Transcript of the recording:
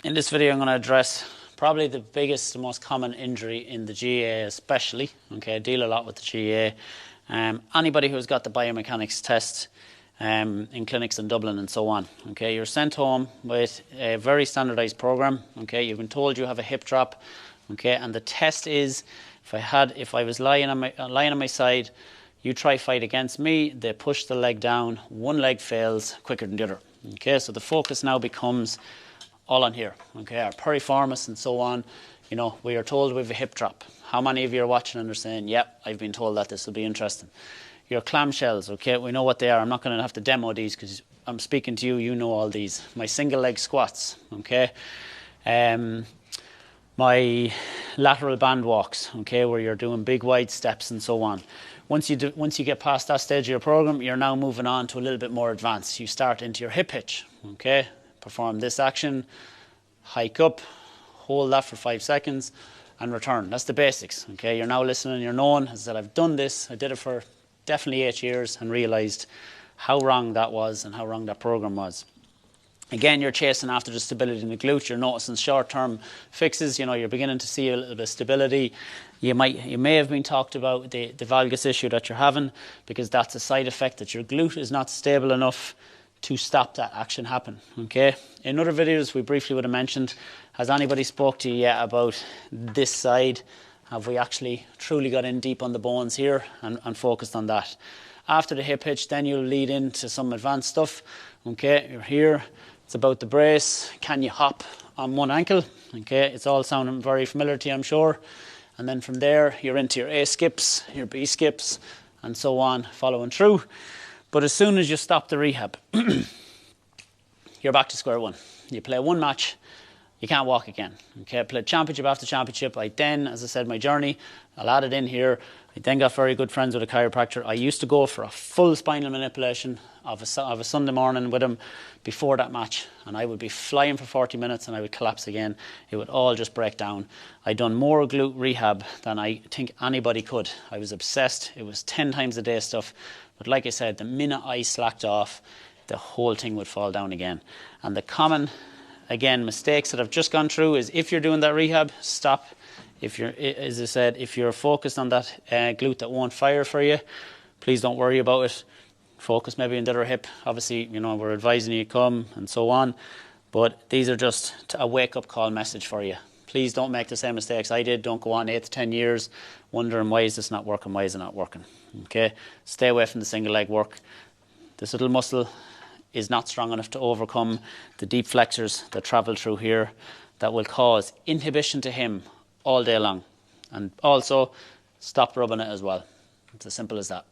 In this video I'm going to address probably the biggest, the most common injury in the GA especially. Okay, I deal a lot with the GA. Anybody who's got the biomechanics test in clinics in Dublin and so on. Okay, you're sent home with a very standardized program. Okay, you've been told you have a hip drop. Okay, and the test is if I was lying on my side, you try fight against me, they push the leg down, one leg fails quicker than the other. Okay, so the focus now becomes all on here. Okay, our piriformis and so on. You know, we are told we have a hip drop. How many of you are watching and are saying, yep, I've been told that, this will be interesting. Your clamshells, okay, we know what they are. I'm not going to have to demo these because I'm speaking to you, you know all these. My single leg squats, okay. My lateral band walks, okay, where you're doing big wide steps and so on. Once you get past that stage of your program, you're now moving on to a little bit more advanced. You start into your hip hitch, okay. Perform this action, hike up, hold that for 5 seconds, and return. That's the basics, okay. You're now listening, you're knowing. As I said, I've done this. I did it for definitely 8 years and realised how wrong that was and how wrong that program was. Again, you're chasing after the stability in the glute. You're noticing short-term fixes. You know, you're beginning to see a little bit of stability. You may have been talked about the valgus issue that you're having, because that's a side effect, that your glute is not stable enough to stop that action happen. Okay. In other videos, we briefly would have mentioned, has anybody spoke to you yet about this side? Have we actually truly got in deep on the bones here and focused on that? After the hip hitch, then you'll lead into some advanced stuff. Okay, you're here. It's about the brace. Can you hop on one ankle? Okay, it's all sounding very familiar to you, I'm sure. And then from there, you're into your A skips, your B skips, and so on, following through. But as soon as you stop the rehab, you're back to square one. You play one match, you can't walk again. Okay, I played championship after championship. I then, as I said, my journey, I'll add it in here. I then got very good friends with a chiropractor. I used to go for a full spinal manipulation of a Sunday morning with him before that match, and I would be flying for 40 minutes and I would collapse again. It would all just break down. I'd done more glute rehab than I think anybody could. I was obsessed. It was 10 times a day stuff. But like I said, the minute I slacked off, the whole thing would fall down again. And the common, again, mistakes that I've just gone through is, if you're doing that rehab, stop. If you're, as I said, if you're focused on that glute that won't fire for you, please don't worry about it. Focus maybe on the other hip. Obviously, you know, we're advising you to come and so on. But these are just a wake-up call message for you. Please don't make the same mistakes I did. Don't go on 8 to 10 years wondering, why is this not working? Why is it not working? Okay, stay away from the single leg work. This little muscle is not strong enough to overcome the deep flexors that travel through here, that will cause inhibition to him all day long. And also, stop rubbing it as well. It's as simple as that.